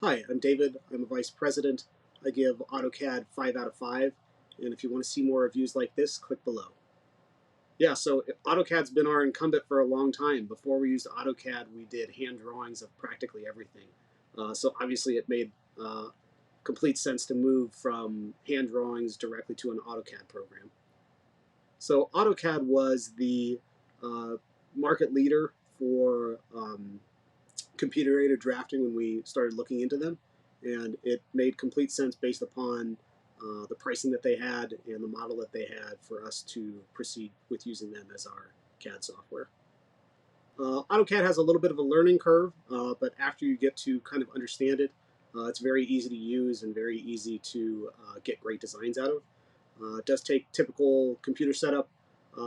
Hi, I'm David. I'm a vice president. I give AutoCAD 5 out of 5. And if you want to see more reviews like this, click below. Yeah, so AutoCAD's been our incumbent for a long time. Before we used AutoCAD, we did hand drawings of practically everything. So obviously it made complete sense to move from hand drawings directly to an AutoCAD program. So AutoCAD was the uh, market leader for computer-aided drafting when we started looking into them, and it made complete sense based upon the pricing that they had and the model that they had for us to proceed with using them as our CAD software. AutoCAD has a little bit of a learning curve, but after you get to kind of understand it, it's very easy to use and very easy to get great designs out of. It does take typical computer setup,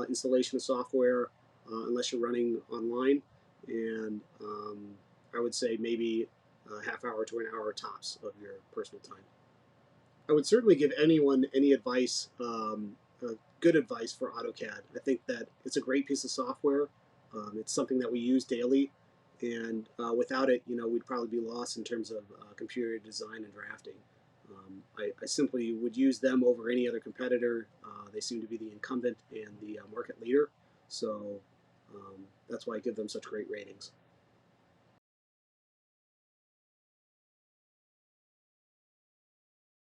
installation of software, unless you're running online, and I would say maybe a half hour to an hour tops of your personal time. I would certainly give anyone any advice, good advice for AutoCAD. I think that it's a great piece of software. It's something that we use daily, and without it, we'd probably be lost in terms of computer design and drafting. I simply would use them over any other competitor. They seem to be the incumbent and the market leader, so that's why I give them such great ratings.